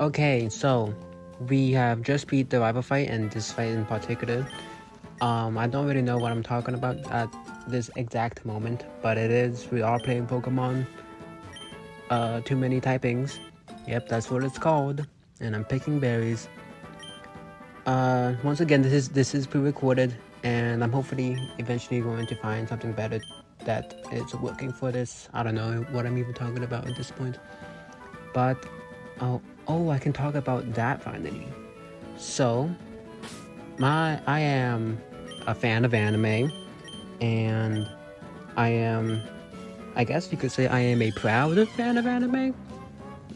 Okay, so we have just beat the rival fight, and this fight in particular. I don't really know what I'm talking about at this exact moment, but it is. We are playing Pokemon. Too many typings. Yep, that's what it's called. And I'm picking berries. Once again, this is pre-recorded, and I'm hopefully eventually going to find something better that is working for this. I don't know what I'm even talking about at this point, but oh, I can talk about that finally. So, I am a fan of anime, and I guess you could say I am a proud fan of anime.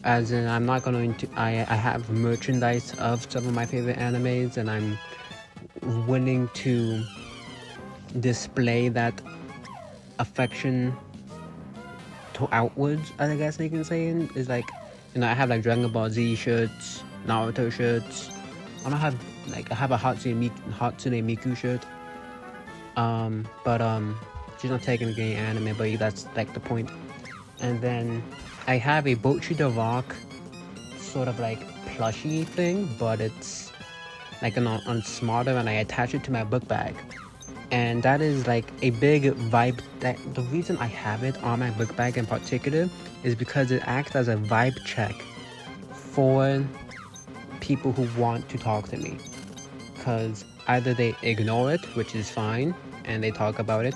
As in, I'm not going to. I have merchandise of some of my favorite animes, and I'm willing to display that affection to outwards. I guess you can say is like, I have like Dragon Ball Z shirts, Naruto shirts. I have a Hatsune Miku shirt. But she's not technically anime, but that's like the point. And then I have a Bocchi the Rock sort of like plushy thing, but it's like on smarter, and I attach it to my book bag. And that is like a big vibe. That the reason I have it on my book bag in particular is because it acts as a vibe check for people who want to talk to me. Because either they ignore it, which is fine, and they talk about it,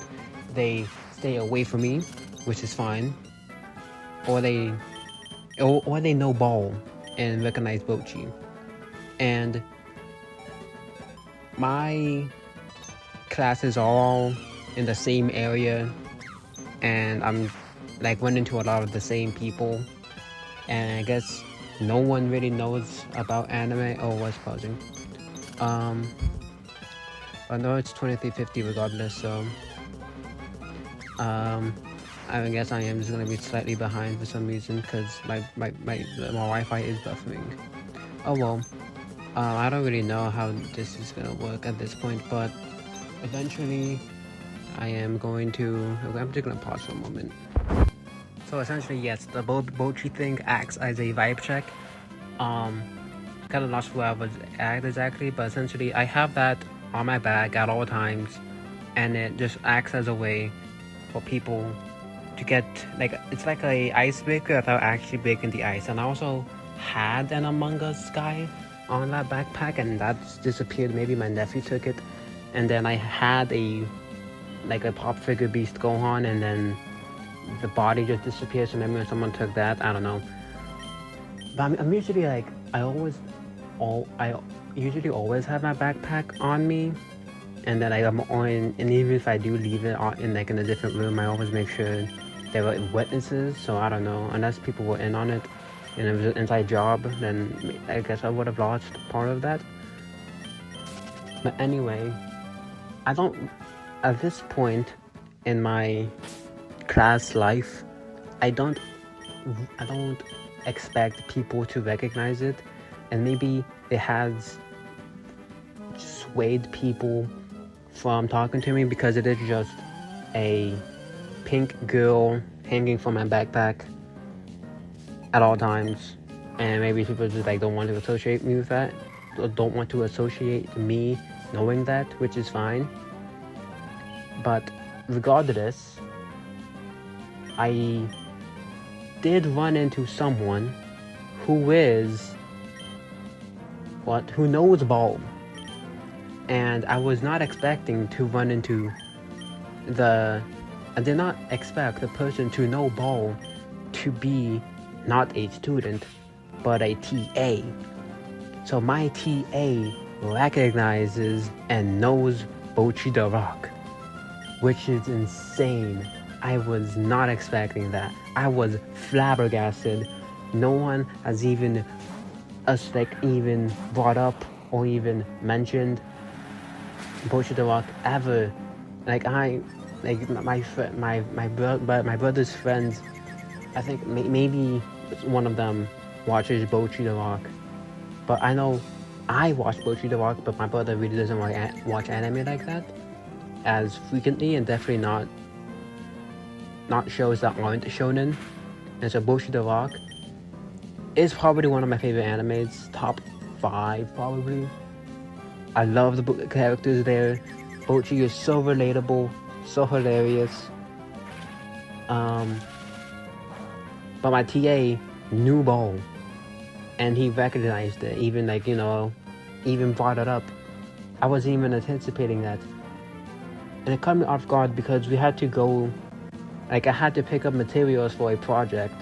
they stay away from me, which is fine, or they know ball and recognize Bocchi. And my classes are all in the same area, and I'm like run into a lot of the same people, and I guess no one really knows about anime. Oh, what's pausing? Um, I know it's 2350 regardless, so um, I guess I am just gonna be slightly behind for some reason because my Wi-Fi is buffering. Oh well. I don't really know how this is gonna work at this point, but eventually I am going to. I'm just gonna pause for a moment. So essentially, yes, the Bocchi thing acts as a vibe check. Um, Kind of lost where I was at exactly, but essentially I have that on my bag at all times, and it just acts as a way for people to get like it's like a icebreaker without actually breaking the ice. And I also had an Among Us guy on that backpack, and that's disappeared. Maybe my nephew took it, and then I had a pop figure beast Gohan, and then the body just disappeared. So maybe when someone took that, I don't know. But I'm usually like I usually always have my backpack on me, and then I'm on. And even if I do leave it in like in a different room, I always make sure there were witnesses. So I don't know, unless people were in on it, and it was an inside job, then I guess I would have lost part of that. But anyway, I don't. At this point in my class life, I don't I don't expect people to recognize it, and maybe it has swayed people from talking to me because it is just a pink girl hanging from my backpack at all times, and maybe people just like don't want to associate me with that, or don't want to associate me knowing that, which is fine. But regardless, I did run into someone who knows ball, and I was not expecting to run into I did not expect the person to know ball to be not a student but a TA. So my TA recognizes and knows Bocchi the Rock, which is insane. I was not expecting that. I was flabbergasted. No one has even even brought up or even mentioned Bocchi the Rock ever. Like my brother's friends. I think maybe one of them watches Bocchi the Rock, but I know I watch Bocchi the Rock, but my brother really doesn't watch anime like that as frequently, and definitely not shows that aren't shonen. And so Bocchi the Rock It's probably one of my favorite animes, top 5 probably. I love the characters there. Bocchi is so relatable, so hilarious. But my TA knew Ball, and he recognized it, even even brought it up. I wasn't even anticipating that. And it caught me off guard because we had to go, I had to pick up materials for a project.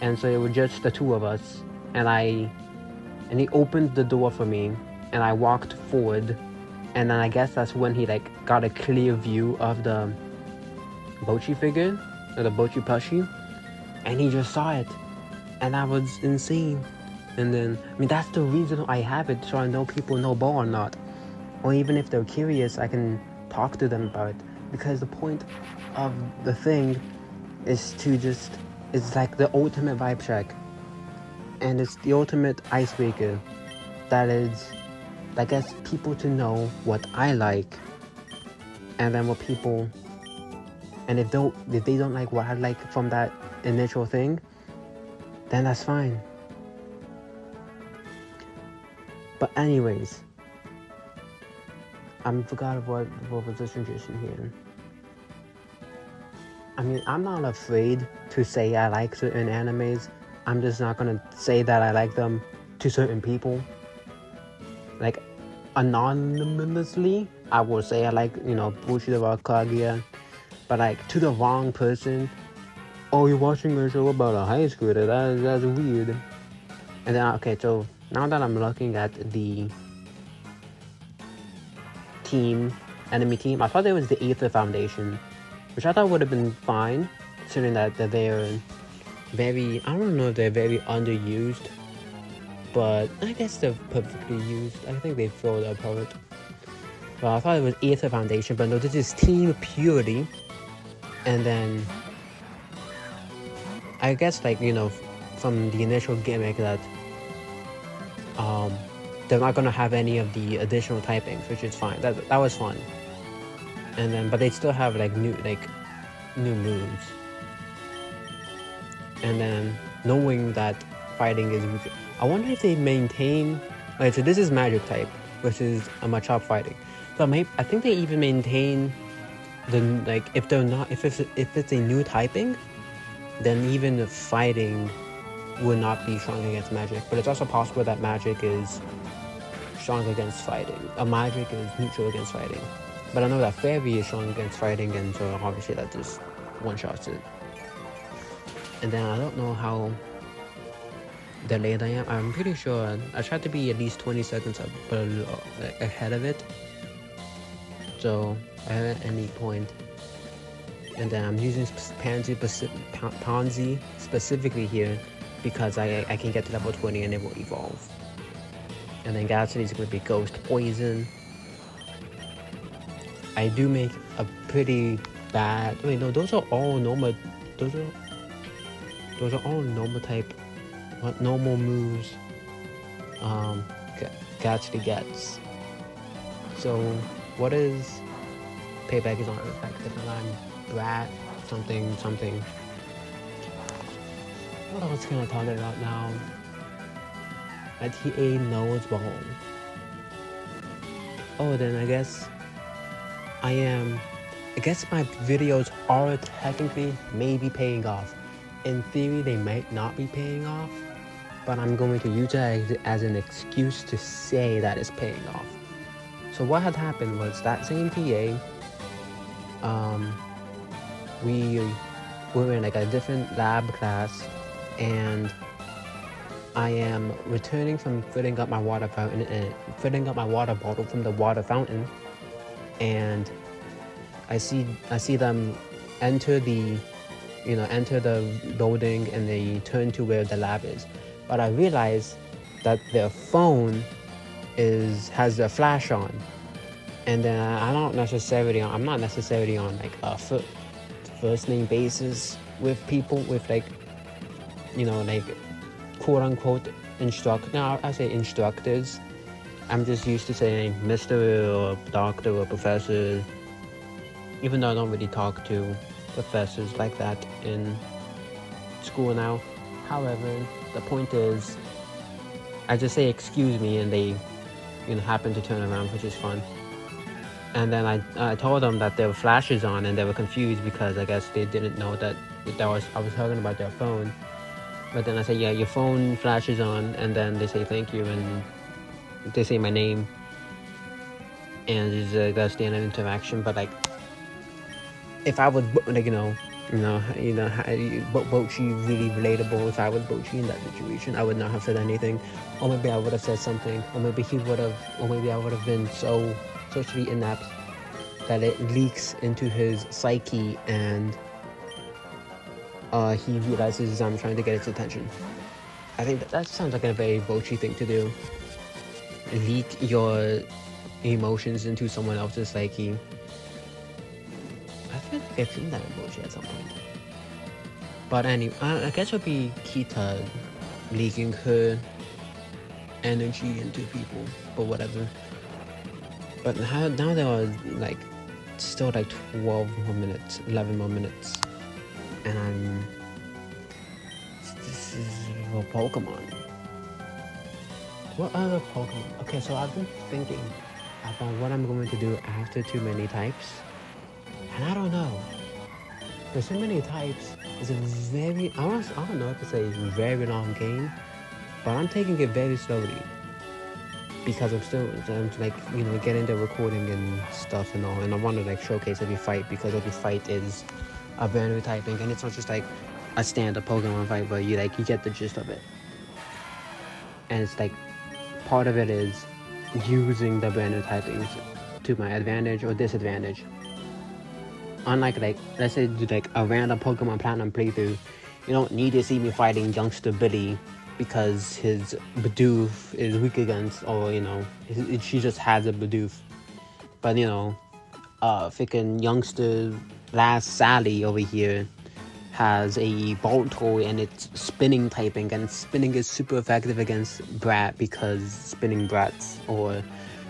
And so it was just the two of us. And he opened the door for me, and I walked forward. And then I guess that's when he got a clear view of the Bocchi figure, or the Bocchi plushie. And he just saw it. And that was insane. And then, that's the reason I have it, so I know people know Ball or not. Or even if they're curious, I can talk to them about it. Because the point of the thing is to it's like the ultimate vibe check. And it's the ultimate icebreaker. That is, that gets people to know what I like. And then and if they don't like what I like from that initial thing, then that's fine. But anyways, I forgot what was the transition here. I'm not afraid to say I like certain animes. I'm just not gonna say that I like them to certain people. Anonymously, I will say I like, Bushido Kaguya. But to the wrong person, oh, you're watching a show about a high schooler, that's weird. And then, okay, so now that I'm looking at the enemy team, I thought it was the Aether Foundation, which I thought would have been fine, considering that they're very, I don't know if they're very underused, but I guess they're perfectly used. I think they filled up of it. Well, I thought it was Aether Foundation, but no, this is Team Purity. And then, I guess, from the initial gimmick that, they're not gonna have any of the additional typings, which is fine. That was fun. And then, but they still have, new moves. And then, knowing that fighting is... I wonder if they maintain... so this is magic type, which is a Machop fighting. So I think they even maintain if it's a new typing, then even the fighting will not be strong against magic. But it's also possible that magic is strong against fighting. Magic is neutral against fighting. But I know that Fairy is strong against fighting, and so obviously that just one-shots it. And then I don't know how delayed I am. I'm pretty sure I tried to be at least 20 seconds ahead of it. So I haven't at any point. And then I'm using Ponzi specifically here because I can get to level 20 and it will evolve. And then Galaxy is going to be Ghost Poison. I do make a pretty bad... Wait, no, those are all normal... Those are all normal type... normal moves Gatsby gets. So, what is... Payback is not effective, and I'm Brat, something. What else can I talk about now? My TA knows Ball. Oh, then I guess my videos are technically maybe paying off. In theory, they might not be paying off, but I'm going to use it as an excuse to say that it's paying off. So what had happened was that same TA, we were in a different lab class, and I am returning from filling up my water fountain filling up my water bottle from the water fountain, and I see them enter the building, and they turn to where the lab is. But I realize that their phone has their flash on, and then I'm not necessarily on a first name basis with people with quote unquote I say instructors. I'm just used to saying Mr. or Doctor or Professor, even though I don't really talk to professors like that in school now. However, the point is, I just say excuse me, and they, happen to turn around, which is fun. And then I told them that there were flashes on, and they were confused because I guess they didn't know that I was talking about their phone. But then I say, yeah, your phone flashes on, and then they say thank you, and they say my name, and it's a standard interaction. But like, if I was like Bochi really relatable. If I was Bochi in that situation, I would not have said anything, or maybe I would have said something, or maybe I would have been so socially inept that it leaks into his psyche, and he realizes I'm trying to get his attention. I think that sounds like a very Bochi thing to do. Leak your emotions into someone else's psyche. I feel like I've seen that in Bochi at some point. But anyway, I guess it would be Kita leaking her energy into people, but whatever. But now there are like still like 12 more minutes, 11 more minutes, and this is a Pokemon. What other Pokemon? Okay, so I've been thinking about what I'm going to do after too many types, and I don't know. There's so many types. It's a very, I don't know if to say it's a very long game, but I'm taking it very slowly because I'm like, getting the recording and stuff and all, and I want to like showcase every fight because every fight is a brand new typing, and it's not just like a standard Pokemon fight, but you get the gist of it. And it's like part of it is using the brand new typings to my advantage or disadvantage. Unlike let's say like a random Pokemon Platinum playthrough, you don't need to see me fighting youngster Billy because his Bidoof is weak against, or she just has a Bidoof. But freaking youngster last Sally over here has a Baltoy and it's spinning typing, and spinning is super effective against Brat because spinning Brats, or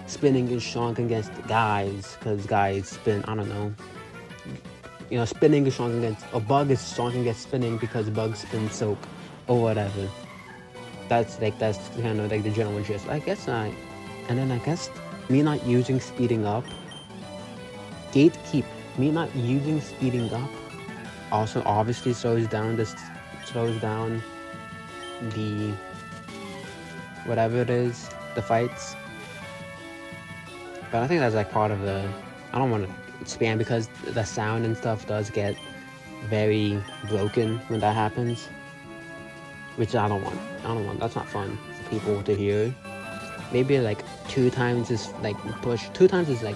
spinning is strong against guys because guys spin, I don't know. Spinning is strong against, a bug is strong against spinning because bugs spin soak, or whatever. That's kind of like the general gist. I guess and then I guess me not using speeding up, Gatekeep, me not using speeding up also obviously slows down the whatever it is, the fights. But I think that's like part of the, I don't want to spam because the sound and stuff does get very broken when that happens, which I don't want. That's not fun for people to hear. Maybe like 2 times is like push. 2 times is like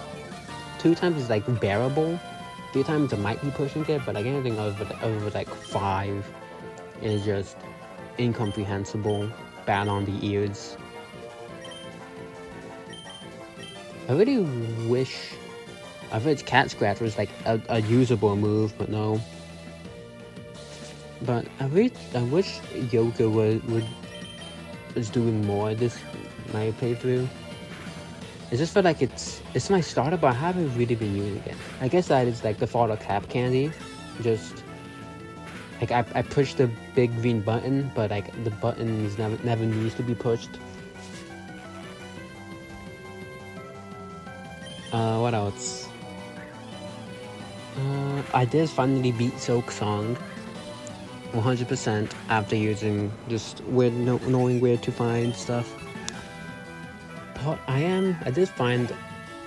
bearable. 3 times it might be pushing it, but like anything over like 5 is just incomprehensible, bad on the ears. I really wish Cat Scratch was like a usable move, but no. But I wish Yoga was doing more this my playthrough. It just felt like it's my starter, but I haven't really been using it. I guess that is like the fault of Cap Candy. Just like I pushed the big green button, but like the button is never needs to be pushed. What else? I did finally beat Silk Song 100% after using just knowing where to find stuff. But I did find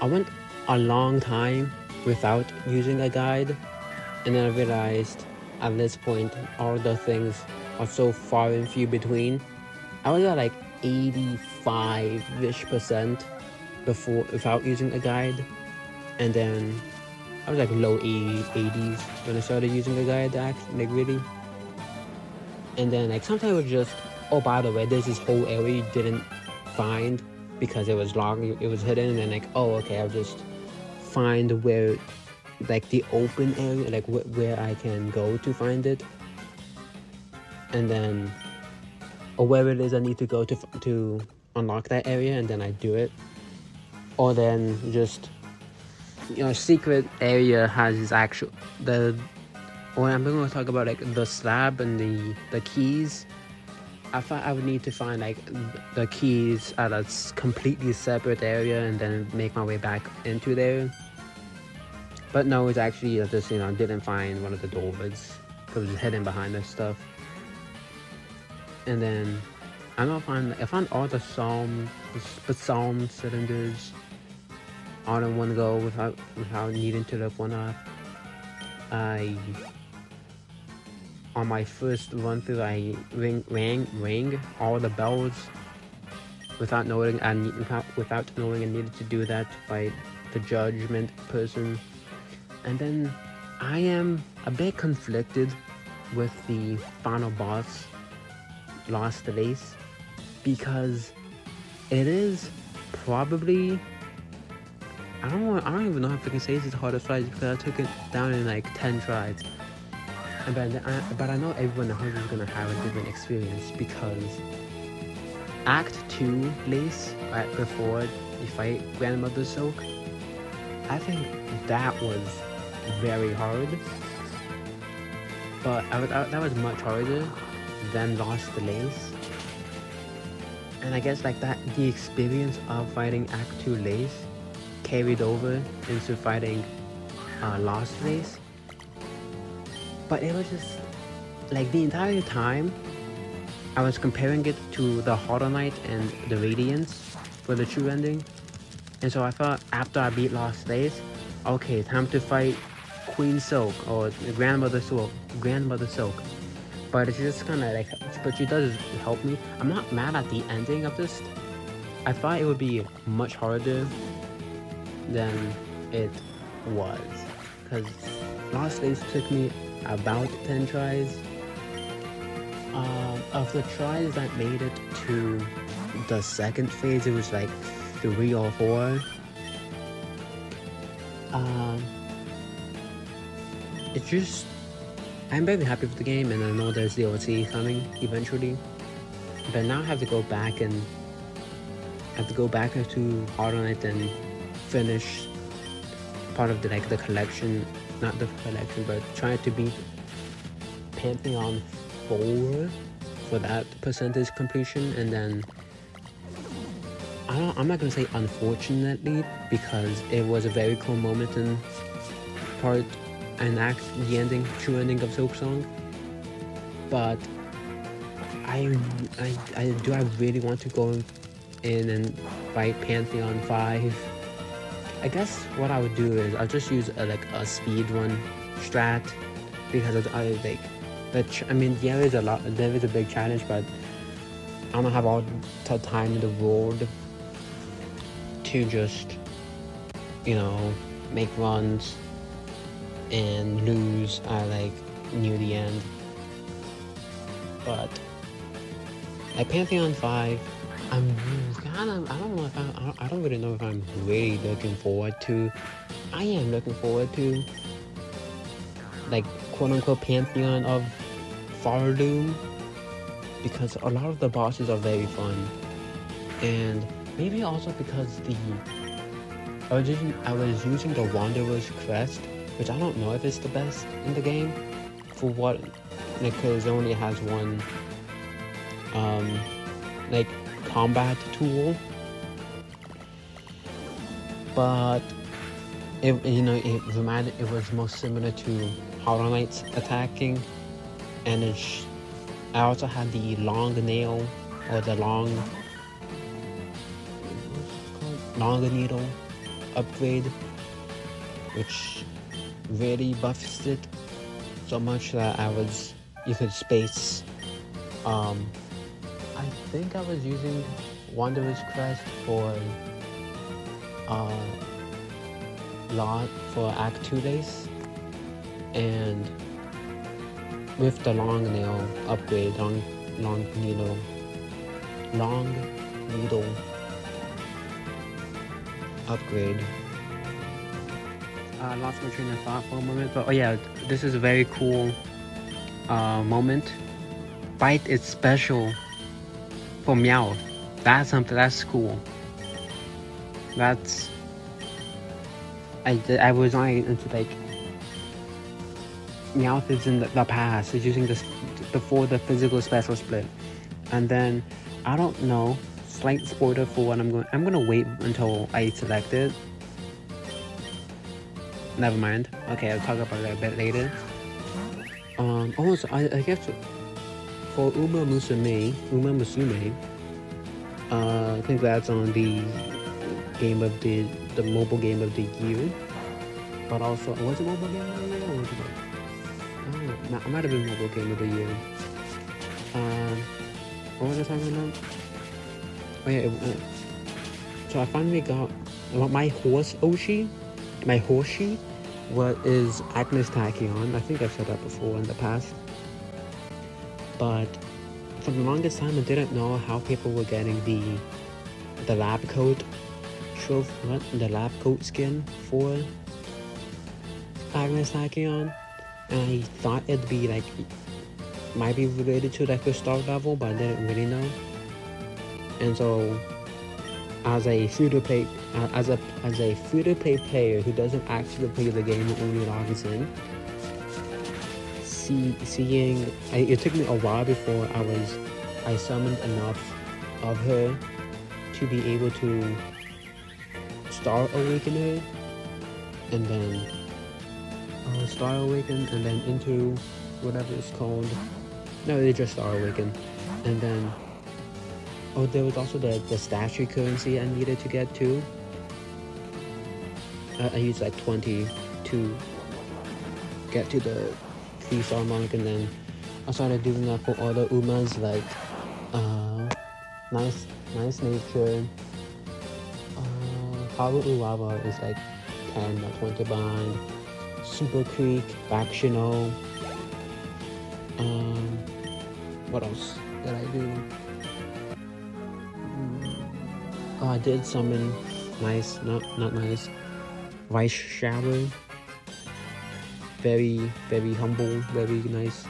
I went a long time without using a guide, and then I realized at this point all the things are so far and few between. I was at like 85-ish% before without using a guide, and then I was like low 80s when I started using a guide, like really. And then like sometimes it was just, oh, by the way, there's this whole area you didn't find because it was long, it was hidden, and then like, oh, okay, I'll just find where like the open area, like where I can go to find it, and then or where it is I need to go to unlock that area, and then I do it. Or then just secret area has its actual or I'm going to talk about like the slab and the keys. I thought I would need to find like the keys at a completely separate area and then make my way back into there. But no, it's actually just didn't find one of the doors. It was hidden behind this stuff. And then I found all the psalm cylinders all in one go without needing to look one up. On my first run through, I rang all the bells without knowing I needed to do that to fight the judgment person. And then I am a bit conflicted with the final boss, Lost Lace, because it is probably, I don't even know if I can say it's the hardest fight because I took it down in like 10 tries. But I know everyone else is gonna have a different experience because Act 2 Lace, right before you fight Grandmother Silk, I think that was very hard. But that was much harder than Lost Lace. And I guess like that, the experience of fighting Act 2 Lace carried over into fighting Lost Lace. But it was just like the entire time I was comparing it to the Hollow Knight and the Radiance for the true ending. And so I thought after I beat Lost Lace, okay, time to fight Queen Silk or Grandmother Silk. But it's just kind of like, but she does help me. I'm not mad at the ending of this. I thought it would be much harder than it was, because Lost Lace took me about 10 tries. Of the tries that made it to the second phase, it was like 3 or 4. It's just, I'm very happy with the game, and I know there's DLC coming eventually. But now I have to go back into Hollow Knight and finish part of the collection, not the collection, but trying to beat Pantheon 4 for that percentage completion. And then I'm not gonna say unfortunately, because it was a very cool moment in part and act, the true ending of Silksong. But I really want to go in and fight Pantheon 5. I guess what I would do is I'll just use a speed run strat, because there is a big challenge, but I don't have all the time in the world to just make runs and lose at near the end. But at Pantheon 5, I don't really know if I'm really looking forward to. I am looking forward to quote unquote Pantheon of Farloom, because a lot of the bosses are very fun, and maybe also because I was using the Wanderer's Crest, which I don't know if it's the best in the game for what, because it only has one combat tool, but it was most similar to Hollow Knight's attacking, and I also had the long nail, or the long needle upgrade, which really buffs it so much that you could space. I think I was using Wanderer's Crest for Act 2 Lace, and with the long nail upgrade, long needle upgrade. I lost my train of thought for a moment, but oh yeah, this is a very cool moment. Bite is special for Meowth. That's cool. I was not into Meowth is in the past. It's using this before the physical special split. And then I don't know. Slight spoiler for what I'm gonna wait until I select it. Never mind. Okay, I'll talk about it a bit later. Also, I guess for Uma Musume, congrats on the mobile game of the year. But also, was it mobile game of the year or was it? Oh, it might have been mobile game of the year. What was I talking about? Oh yeah, so I finally got my horse Oshi. My Hoshi, what is Agnes Tachyon. I think I've said that before in the past. But for the longest time, I didn't know how people were getting the lab coat the lab coat skin for Agnes Tachyon. And I thought it'd be like, might be related to like the star level, but I didn't really know. And so, as a free-to-play player who doesn't actually play the game and only logs in, it took me a while before I summoned enough of her to be able to Star Awaken her, and then Star Awaken, and then into whatever it's called. No, they just Star Awaken, and then there was also the statue currency I needed to get too. I used like 20 to get to the 3-star mark, and then I started doing that for other Umas like nice nature. Haru Uwawa is like 10 or 20 behind. Super Creek, Factional. What else did I do? I did summon not nice. Rice Shower. Very, very humble, very nice.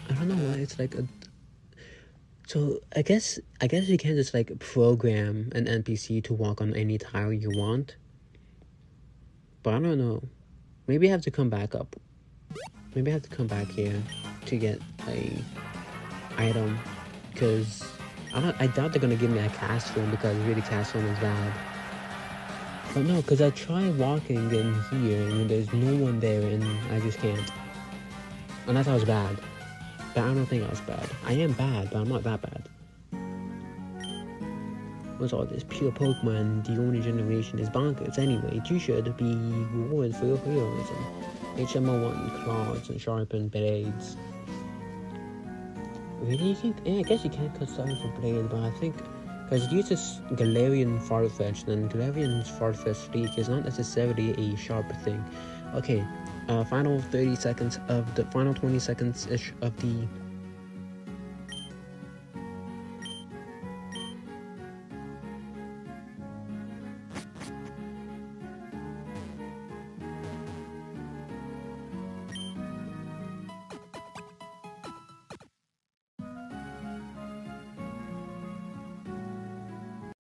I don't know why it's like a. So I guess you can just like program an NPC to walk on any tile you want. But I don't know. Maybe I have to come back up. Maybe I have to come back here to get a item, because I doubt they're gonna give me a cast film, because really cast film is bad. But no, because I tried walking in here and there's no one there and I just can't. And I thought it was bad. But I don't think I was bad. I am bad, but I'm not that bad. What's all this pure Pokemon, the only generation is bonkers. Anyway, you should be rewarded for your heroism. HMO1 claws and sharpened blades. Really? Yeah, I guess you can cut stuff with blades, but I think because it uses Galarian Farfetch'd, and Galarian's Farfetch'd Leak is not necessarily a sharp thing. Okay, final 20 seconds ish of the